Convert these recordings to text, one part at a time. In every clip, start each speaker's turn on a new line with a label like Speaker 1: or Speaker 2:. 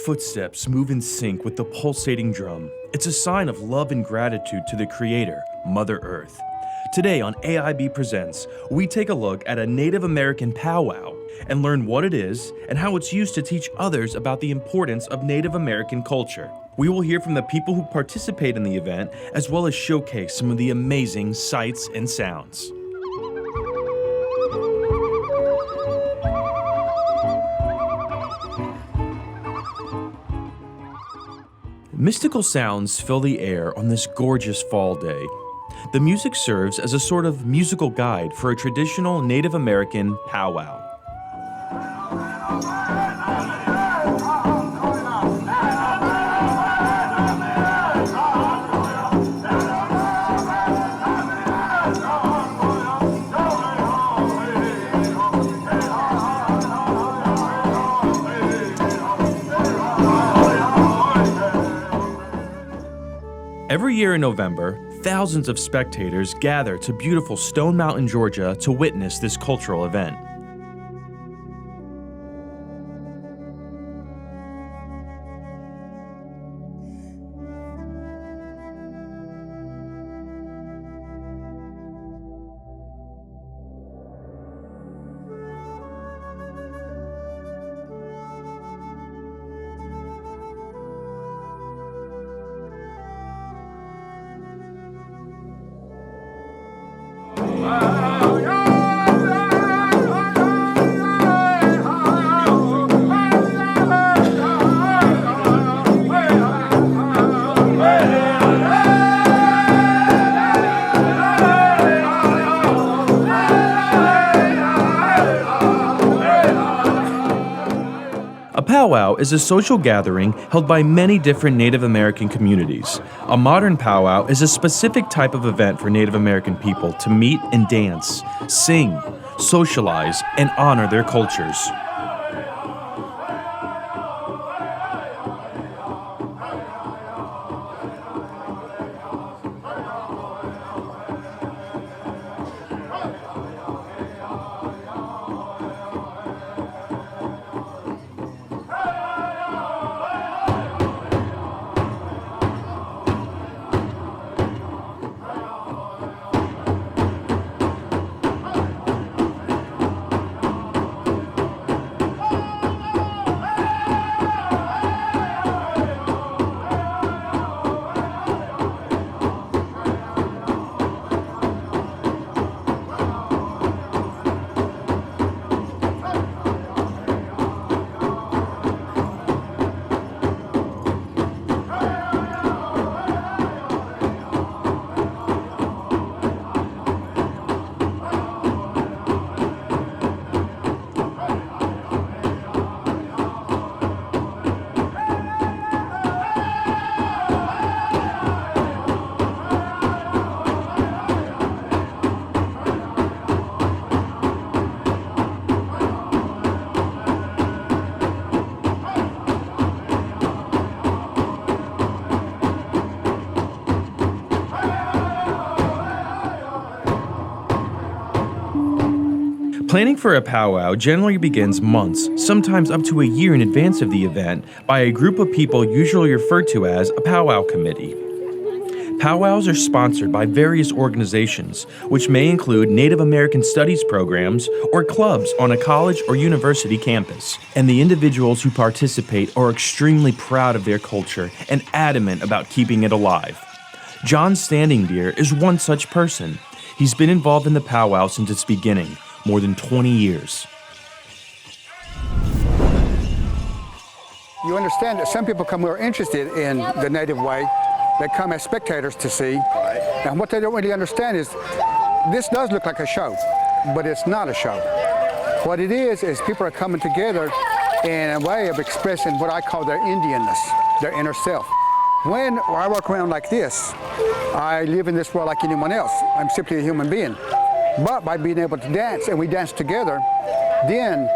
Speaker 1: Footsteps move in sync with the pulsating drum. It's a sign of love and gratitude to the Creator, Mother Earth. Today on AIB Presents, we take a look at a Native American powwow and learn what it is and how it's used to teach others about the importance of Native American culture. We will hear from the people who participate in the event, as well as showcase some of the amazing sights and sounds. Mystical sounds fill the air on this gorgeous fall day. The music serves as a sort of musical guide for a traditional Native American powwow. Every year in November, thousands of spectators gather to beautiful Stone Mountain, Georgia to witness this cultural event. A powwow is a social gathering held by many different Native American communities. A modern powwow is a specific type of event for Native American people to meet and dance, sing, socialize, and honor their cultures. Planning for a powwow generally begins months, sometimes up to a year in advance of the event, by a group of people usually referred to as a powwow committee. Powwows are sponsored by various organizations, which may include Native American studies programs or clubs on a college or university campus. And the individuals who participate are extremely proud of their culture and adamant about keeping it alive. John Standing Deer is one such person. He's been involved in the powwow since its beginning, more than 20 years.
Speaker 2: You understand that some people come who are interested in the native way. They come as spectators to see. And what they don't really understand is this does look like a show, but it's not a show. What it is people are coming together in a way of expressing what I call their Indianness, their inner self. When I walk around like this, I live in this world like anyone else. I'm simply a human being. But by being able to dance, and we dance together, then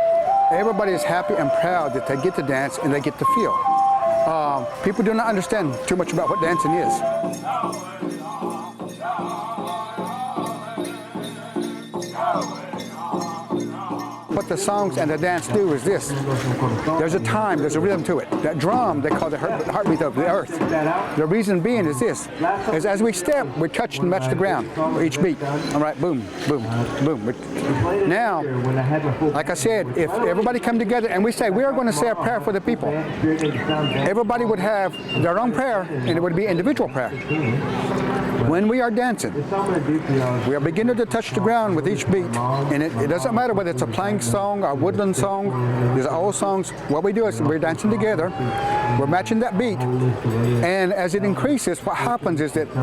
Speaker 2: everybody is happy and proud that they get to dance and they get to feel. People do not understand too much about what dancing is. What the songs and the dance do is this. There's a time, there's a rhythm to it. That drum, they call the heartbeat of the earth. The reason being is this, is as we step, we touch and match the ground for each beat. All right, boom, boom, boom. Now, like I said, if everybody come together and we say, we are going to say a prayer for the people, everybody would have their own prayer and it would be individual prayer. When we are dancing, we are beginning to touch the ground with each beat, and it doesn't matter whether it's a plank song or a woodland song, these are old songs. What we do is we're dancing together, we're matching that beat, and as it increases, what happens is that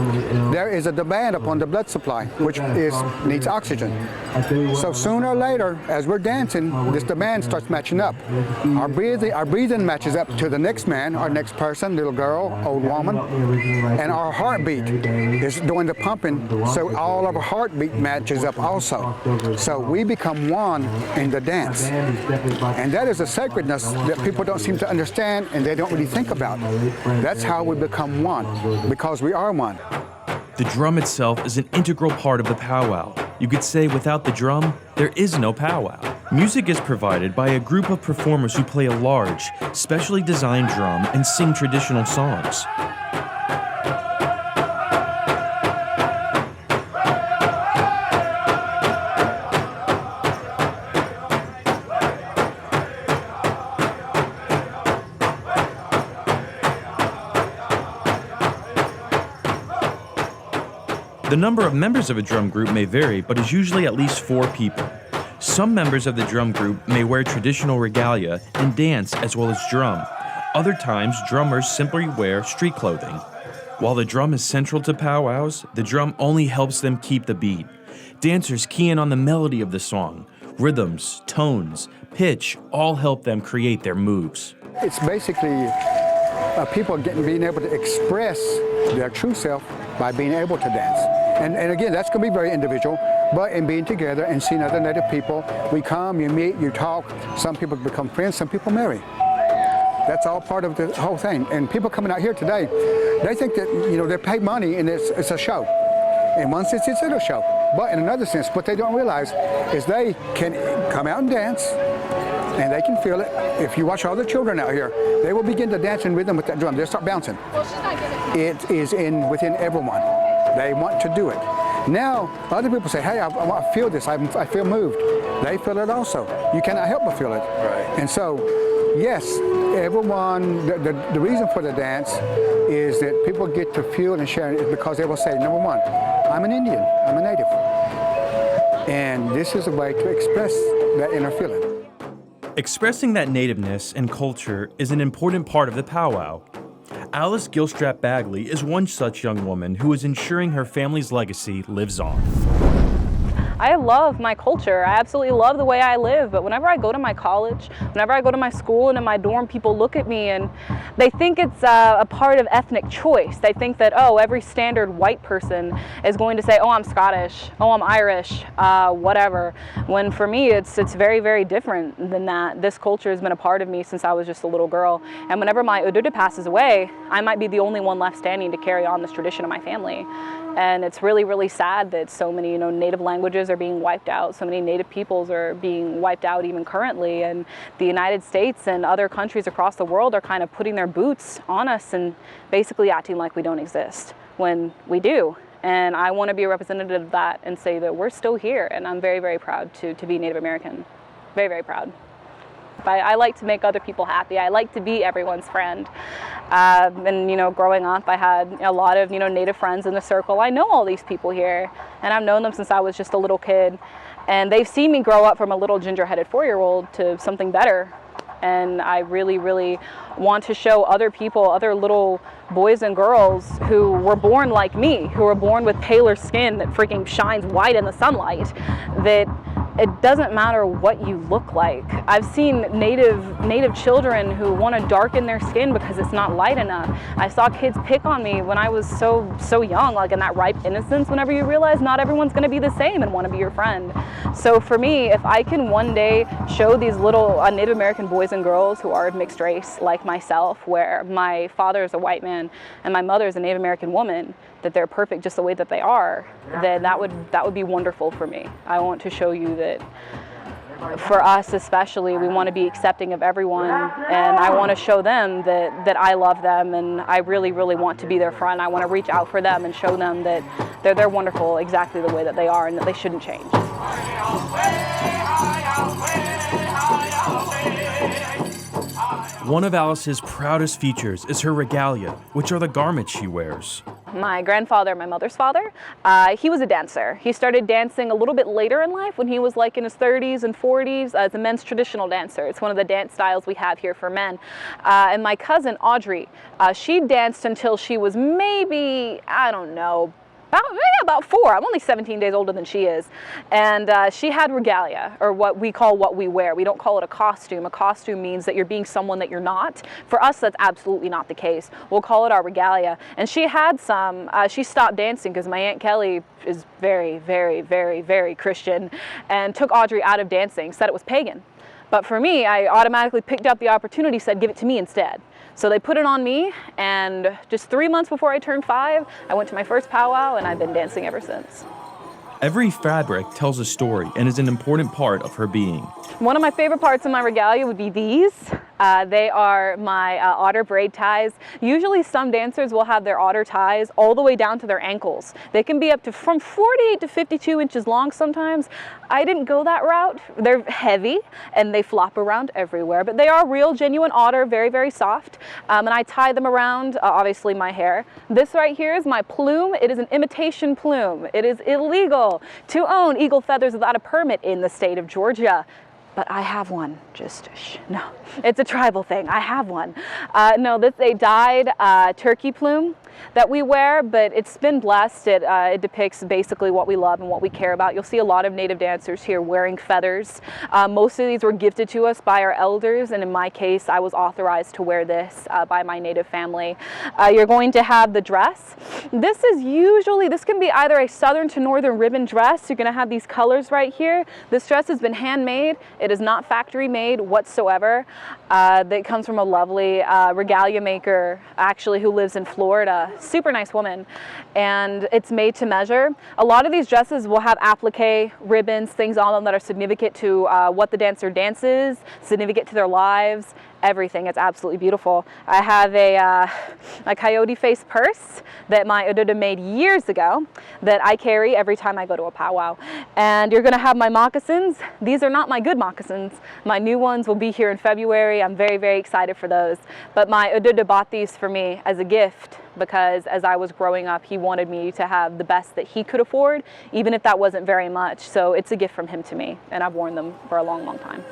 Speaker 2: there is a demand upon the blood supply, which needs oxygen. So sooner or later, as we're dancing, this demand starts matching up. Our breathing matches up to the next man, our next person, little girl, old woman, and our heartbeat is doing the pumping, so all of our heartbeat matches up also. So we become one in the dance. And that is a sacredness that people don't seem to understand and they don't really think about. That's how we become one, because we are one.
Speaker 1: The drum itself is an integral part of the powwow. You could say without the drum, there is no powwow. Music is provided by a group of performers who play a large, specially designed drum and sing traditional songs. The number of members of a drum group may vary, but is usually at least 4 people. Some members of the drum group may wear traditional regalia and dance as well as drum. Other times, drummers simply wear street clothing. While the drum is central to powwows, the drum only helps them keep the beat. Dancers key in on the melody of the song. Rhythms, tones, pitch all help them create their moves.
Speaker 2: It's basically people being able to express their true self by being able to dance. And again, that's going to be very individual, but in being together and seeing other Native people, we come, you meet, you talk, some people become friends, some people marry. That's all part of the whole thing. And people coming out here today, they think that, they pay money and it's a show. In one sense, it's a show. But in another sense, what they don't realize is they can come out and dance, and they can feel it. If you watch all the children out here, they will begin to dance in rhythm with that drum. They'll start bouncing. It is within everyone. They want to do it. Now, other people say, hey, I feel this, I feel moved. They feel it also. You cannot help but feel it.
Speaker 1: Right.
Speaker 2: And so, yes, everyone, the reason for the dance is that people get to feel and share it because they will say, number one, I'm an Indian, I'm a native. And this is a way to express that inner feeling.
Speaker 1: Expressing that nativeness and culture is an important part of the powwow. Alice Gilstrap Bagley is one such young woman who is ensuring her family's legacy lives on.
Speaker 3: I love my culture. I absolutely love the way I live, but whenever I go to my college, whenever I go to my school and in my dorm, people look at me and they think it's a part of ethnic choice. They think that, oh, every standard white person is going to say, oh, I'm Scottish, oh, I'm Irish, whatever. When for me, it's very, very different than that. This culture has been a part of me since I was just a little girl. And whenever my Ududa passes away, I might be the only one left standing to carry on this tradition of my family. And it's really, really sad that so many, native languages are being wiped out. So many native peoples are being wiped out even currently. And the United States and other countries across the world are kind of putting their boots on us and basically acting like we don't exist when we do. And I want to be a representative of that and say that we're still here. And I'm very, very proud to be Native American. Very, very proud. I like to make other people happy. I like to be everyone's friend. And, you know, growing up, I had a lot of, you know, Native friends in the circle. I know all these people here, and I've known them since I was just a little kid. And they've seen me grow up from a little ginger-headed 4-year-old to something better. And I really, really want to show other people, other little boys and girls who were born like me, who were born with paler skin that freaking shines white in the sunlight, that it doesn't matter what you look like. I've seen native children who want to darken their skin because it's not light enough. I saw kids pick on me when I was so young, like in that ripe innocence, whenever you realize not everyone's going to be the same and want to be your friend. So for me, if I can one day show these little Native American boys and girls who are of mixed race like myself, where my father is a white man and my mother is a Native American woman, that they're perfect just the way that they are, then that would be wonderful for me. I want to show you that for us especially, we want to be accepting of everyone, and I want to show them that I love them, and I really, really want to be their friend. I want to reach out for them and show them that they're wonderful exactly the way that they are and that they shouldn't change.
Speaker 1: One of Alice's proudest features is her regalia, which are the garments she wears.
Speaker 3: My grandfather, my mother's father, he was a dancer. He started dancing a little bit later in life when he was like in his 30s and 40s as a men's traditional dancer. It's one of the dance styles we have here for men. And my cousin, Audrey, she danced until she was maybe, I don't know, about 4. I'm only 17 days older than she is. And she had regalia, or what we call what we wear. We don't call it a costume. A costume means that you're being someone that you're not. For us, that's absolutely not the case. We'll call it our regalia. And she had some. She stopped dancing because my Aunt Kelly is very, very, very, very Christian, and took Audrey out of dancing, said it was pagan. But for me, I automatically picked up the opportunity, said, give it to me instead. So they put it on me, and just 3 months before I turned 5, I went to my first powwow, and I've been dancing ever since.
Speaker 1: Every fabric tells a story and is an important part of her being.
Speaker 3: One of my favorite parts of my regalia would be these. They are my otter braid ties. Usually some dancers will have their otter ties all the way down to their ankles. They can be up to from 48 to 52 inches long sometimes. I didn't go that route. They're heavy and they flop around everywhere, but they are real, genuine otter, very, very soft. And I tie them around, obviously, my hair. This right here is my plume. It is an imitation plume. It is illegal to own eagle feathers without a permit in the state of Georgia. But I have one, just, no, it's a tribal thing, I have one. No, this is a dyed turkey plume that we wear, but it's been blessed. It depicts basically what we love and what we care about. You'll see a lot of Native dancers here wearing feathers. Most of these were gifted to us by our elders, and in my case, I was authorized to wear this by my Native family. You're going to have the dress. This can be either a southern to northern ribbon dress. You're gonna have these colors right here. This dress has been handmade. It is not factory made whatsoever. That comes from a lovely regalia maker, actually, who lives in Florida. Super nice woman, and it's made to measure. A lot of these dresses will have applique, ribbons, things on them that are significant to what the dancer dances, significant to their lives, everything. It's absolutely beautiful. I have a coyote face purse that my Oduda made years ago that I carry every time I go to a powwow. And you're gonna have my moccasins. These are not my good moccasins. My new ones will be here in February. I'm very, very excited for those. But my Oduda bought these for me as a gift because as I was growing up, he wanted me to have the best that he could afford, even if that wasn't very much. So it's a gift from him to me, and I've worn them for a long, long time.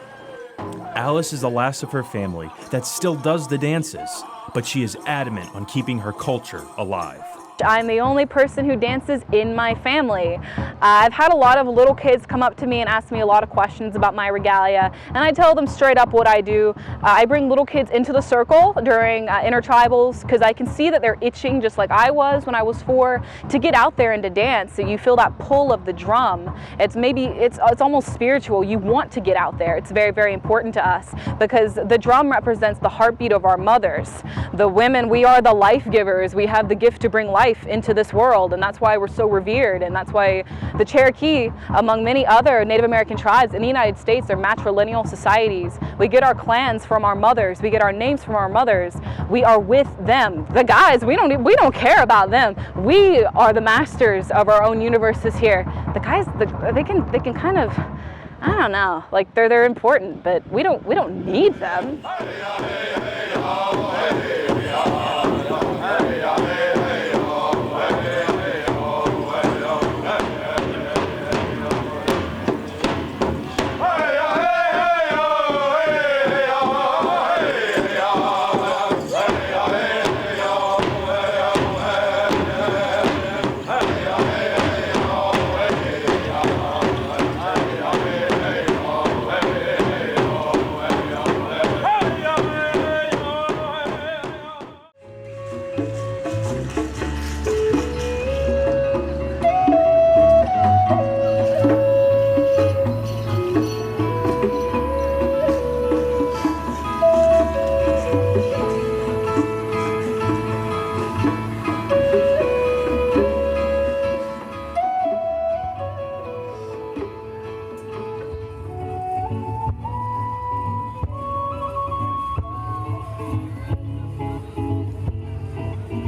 Speaker 1: Alice is the last of her family that still does the dances, but she is adamant on keeping her culture alive.
Speaker 3: I'm the only person who dances in my family. I've had a lot of little kids come up to me and ask me a lot of questions about my regalia, and I tell them straight up what I do. I bring little kids into the circle during intertribals because I can see that they're itching just like I was when I was 4 to get out there and to dance. So you feel that pull of the drum. It's almost spiritual. You want to get out there. It's very, very important to us because the drum represents the heartbeat of our mothers. The women, we are the life givers. We have the gift to bring life into this world, and that's why we're so revered, and that's why the Cherokee, among many other Native American tribes in the United States, are matrilineal societies. We get our clans from our mothers. We get our names from our mothers. We are with them. The guys, we don't care about them. We are the masters of our own universes here. The guys, they can kind of, I don't know, like they're important, but we don't need them.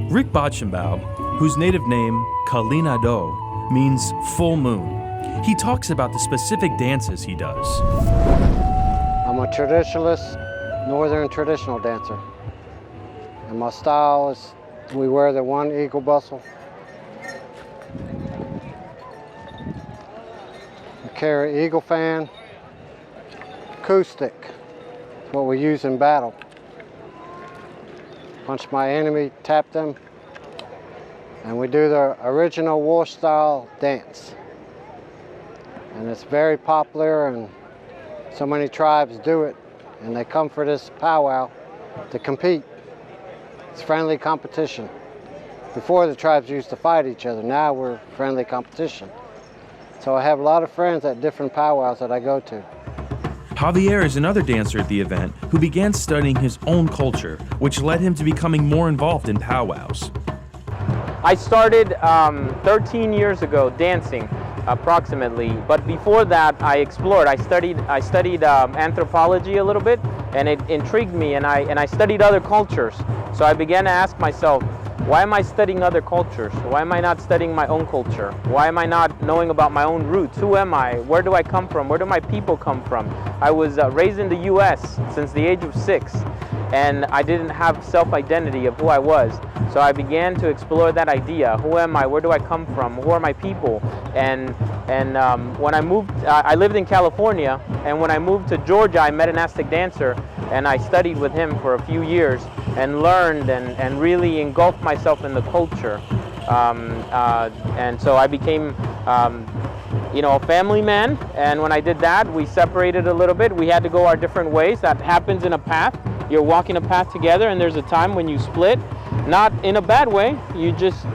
Speaker 1: Rick Botchenbaugh, whose native name, Kalinado, means full moon, he talks about the specific dances he does.
Speaker 4: I'm a traditionalist, northern traditional dancer. And my style is, we wear the one eagle bustle. We carry eagle fan, acoustic, what we use in battle. Punch my enemy, tap them, and we do the original war style dance. And it's very popular, and so many tribes do it, and they come for this powwow to compete. It's friendly competition. Before, the tribes used to fight each other. Now we're friendly competition. So I have a lot of friends at different powwows that I go to.
Speaker 1: Javier is another dancer at the event who began studying his own culture, which led him to becoming more involved in powwows.
Speaker 5: I started 13 years ago dancing, approximately. But before that, I explored. I studied anthropology a little bit, and it intrigued me. And I studied other cultures. So I began to ask myself, why am I studying other cultures? Why am I not studying my own culture? Why am I not knowing about my own roots? Who am I? Where do I come from? Where do my people come from? I was raised in the U.S. since the age of 6, and I didn't have self-identity of who I was. So I began to explore that idea. Who am I? Where do I come from? Who are my people? And when I moved, I lived in California, and when I moved to Georgia, I met an Aztec dancer, and I studied with him for a few years and learned and really engulfed myself in the culture. And so I became a family man, and when I did that, we separated a little bit. We had to go our different ways. That happens in a path. You're walking a path together, and there's a time when you split, not in a bad way. You just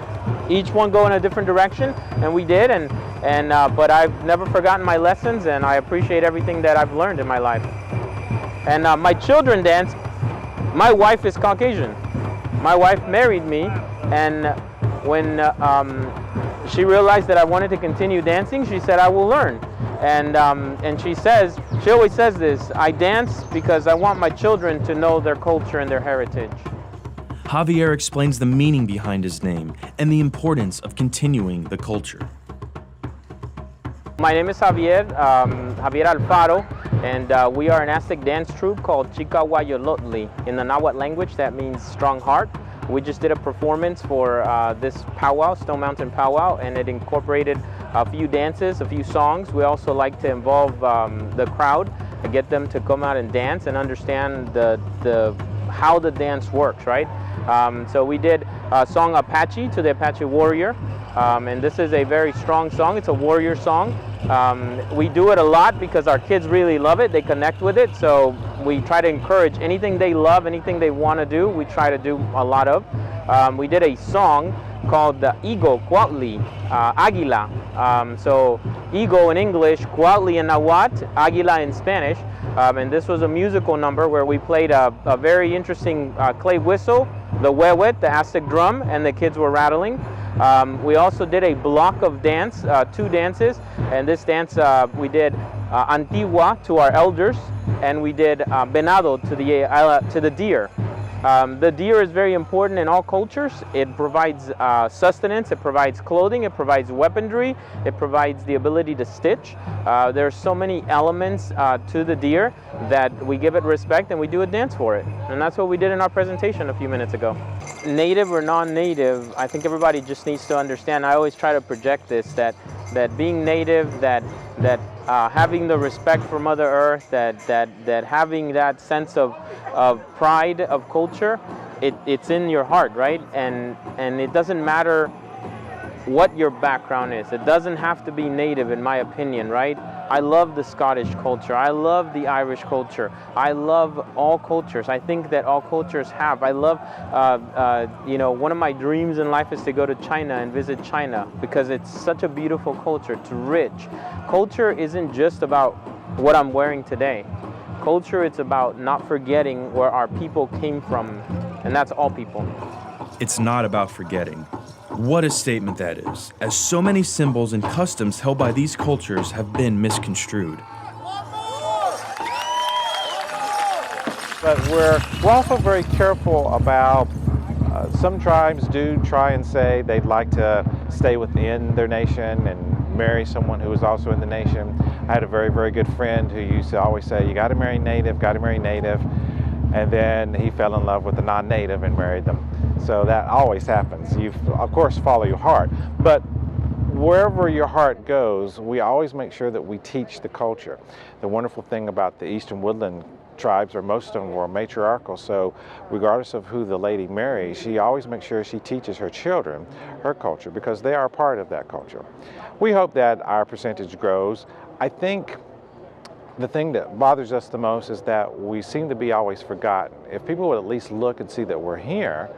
Speaker 5: each one go in a different direction, and we did. But I've never forgotten my lessons, and I appreciate everything that I've learned in my life. And my children dance. My wife is Caucasian. My wife married me, and when she realized that I wanted to continue dancing, she said, I will learn. And she always says this, I dance because I want my children to know their culture and their heritage.
Speaker 1: Javier explains the meaning behind his name and the importance of continuing the culture.
Speaker 5: My name is Javier Alfaro, and we are an Aztec dance troupe called Chicawayolotli. In the Nahuatl language, that means strong heart. We just did a performance for this powwow, Stone Mountain Powwow, and it incorporated a few dances, a few songs. We also like to involve the crowd and get them to come out and dance and understand how the dance works, right? So we did a song Apache to the Apache warrior, and this is a very strong song. It's a warrior song. We do it a lot because our kids really love it. They connect with it, so we try to encourage anything they love, anything they want to do, we try to do a lot of. We did a song called the Eagle, Cuautli, Águila. So Eagle in English, Cuautli in Nahuatl, Águila in Spanish. And this was a musical number where we played a very interesting clay whistle, the huehuet, the Aztec drum, and the kids were rattling. We also did a block of dance, 2 dances, and this dance we did Antigua to our elders, and we did Venado to the deer. The deer is very important in all cultures. It provides sustenance, it provides clothing, it provides weaponry, it provides the ability to stitch. There's so many elements to the deer that we give it respect and we do a dance for it. And that's what we did in our presentation a few minutes ago. Native or non-native, I think everybody just needs to understand. I always try to project this, that being native, that having the respect for Mother Earth, that having that sense of pride of culture, it's in your heart, right? And it doesn't matter what your background is. It doesn't have to be native, in my opinion, right? I love the Scottish culture. I love the Irish culture. I love all cultures. I think that all cultures have. I love, you know, one of my dreams in life is to go to China and visit China because it's such a beautiful culture. It's rich. Culture isn't just about what I'm wearing today. Culture, it's about not forgetting where our people came from, and that's all people.
Speaker 1: It's not about forgetting. What a statement that is, as so many symbols and customs held by these cultures have been misconstrued.
Speaker 6: But we're also very careful about, some tribes do try and say they'd like to stay within their nation and marry someone who is also in the nation. I had a very, very good friend who used to always say, you gotta marry native, gotta marry native. And then he fell in love with a non-native and married them. So that always happens. You, of course, follow your heart. But wherever your heart goes, we always make sure that we teach the culture. The wonderful thing about the Eastern Woodland tribes, or most of them, were matriarchal. So regardless of who the lady marries, she always makes sure she teaches her children her culture because they are part of that culture. We hope that our percentage grows. I think the thing that bothers us the most is that we seem to be always forgotten. If people would at least look and see that we're here,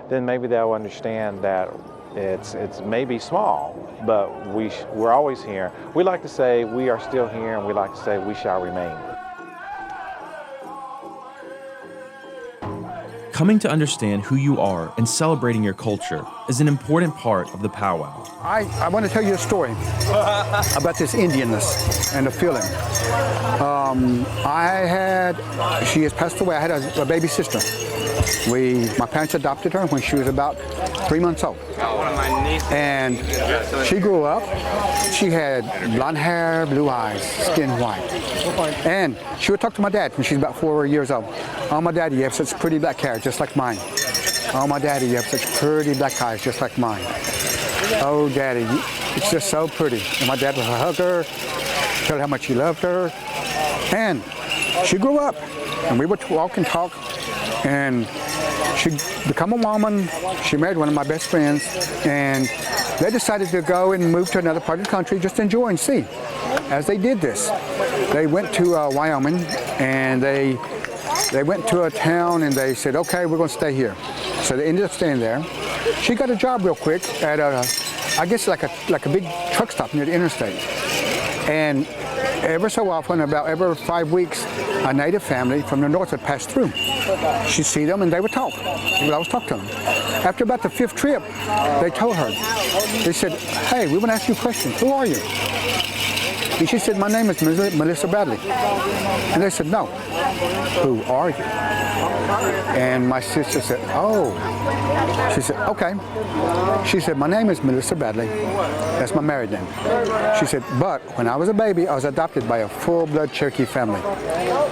Speaker 6: then maybe they'll understand that it's maybe small, but we're always here. We like to say we are still here, and we like to say we shall remain.
Speaker 1: Coming to understand who you are and celebrating your culture is an important part of the powwow.
Speaker 2: I want to tell you a story about this Indianness and the feeling. She has passed away. I had a baby sister. My parents adopted her when she was about 3 months old. And she grew up. She had blonde hair, blue eyes, skin white. And she would talk to my dad when she's about 4 years old. Oh, my daddy, you have such pretty black hair, just like mine. Oh, my daddy, you have such pretty black eyes, just like mine. Oh, daddy, it's just so pretty. And my dad would hug her, tell her how much he loved her. And she grew up, and we would walk and talk. And she became a woman. She married one of my best friends, and they decided to go and move to another part of the country, just enjoy and see. As they did this, they went to Wyoming, and they went to a town, and they said, okay, we're going to stay here. So they ended up staying there. She got a job real quick at I guess like a big truck stop near the interstate. And every so often, about every 5 weeks, a native family from the north would pass through. She'd see them and they would talk. She would always talk to them. After about the 5th trip, they told her, they said, hey, we want to ask you a question. Who are you? And she said, my name is Melissa Bradley. And they said, no. Who are you? And my sister said, oh. She said, okay. She said, my name is Melissa Bradley. That's my married name. She said, but when I was a baby, I was adopted by a full-blood Cherokee family.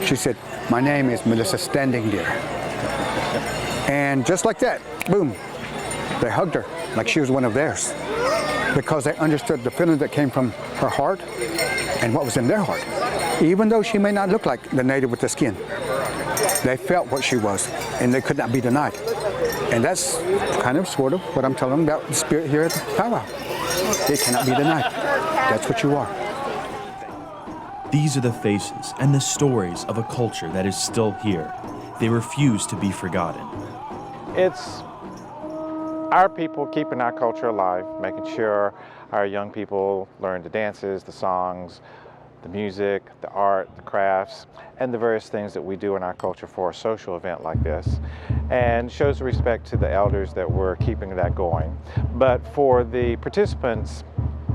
Speaker 2: She said, my name is Melissa Standing Deer. And just like that, boom, they hugged her like she was one of theirs because they understood the feeling that came from her heart and what was in their heart. Even though she may not look like the native with the skin, they felt what she was, and they could not be denied. And that's kind of sort of what I'm telling them about the spirit here at the powwow. It cannot be denied. That's what you are.
Speaker 1: These are the faces and the stories of a culture that is still here. They refuse to be forgotten.
Speaker 6: It's our people keeping our culture alive, making sure our young people learn the dances, the songs, the music, the art, the crafts, and the various things that we do in our culture for a social event like this, and shows respect to the elders that we're keeping that going. But for the participants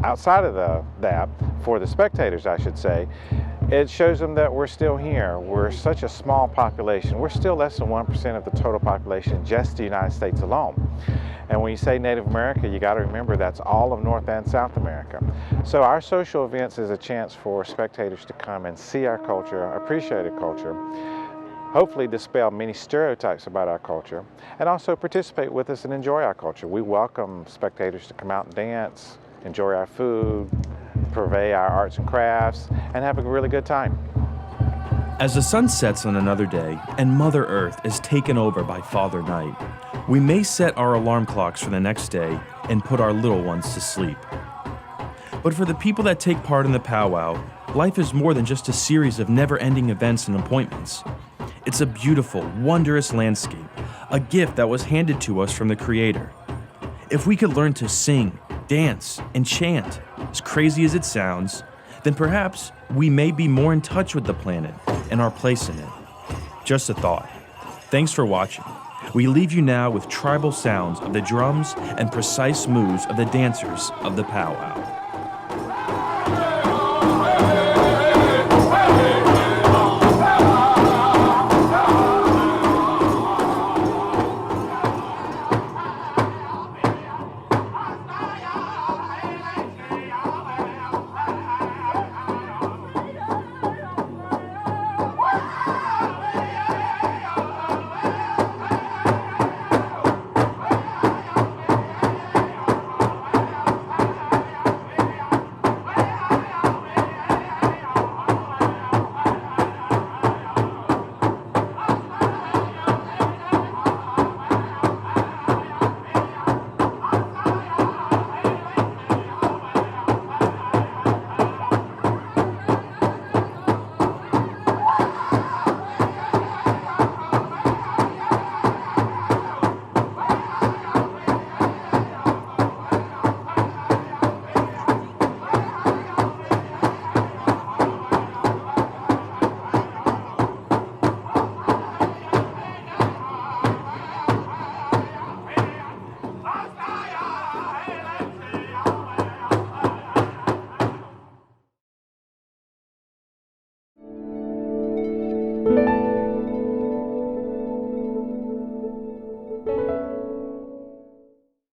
Speaker 6: outside of that, for the spectators, I should say, It shows them that we're still here. We're such a small population. We're still less than 1% of the total population, just the United States alone. And when you say Native America, you got to remember that's all of North and South America. So our social events is a chance for spectators to come and see our culture, appreciate our culture, hopefully dispel many stereotypes about our culture, and also participate with us and enjoy our culture. We welcome spectators to come out and dance, enjoy our food, purvey our arts and crafts, and have a really good time.
Speaker 1: As the sun sets on another day and Mother Earth is taken over by Father Night, we may set our alarm clocks for the next day and put our little ones to sleep. But for the people that take part in the powwow, life is more than just a series of never-ending events and appointments. It's a beautiful, wondrous landscape, a gift that was handed to us from the Creator. If we could learn to sing, dance, and chant, as crazy as it sounds, then perhaps we may be more in touch with the planet and our place in it. Just a thought. Thanks for watching. We leave you now with tribal sounds of the drums and precise moves of the dancers of the powwow.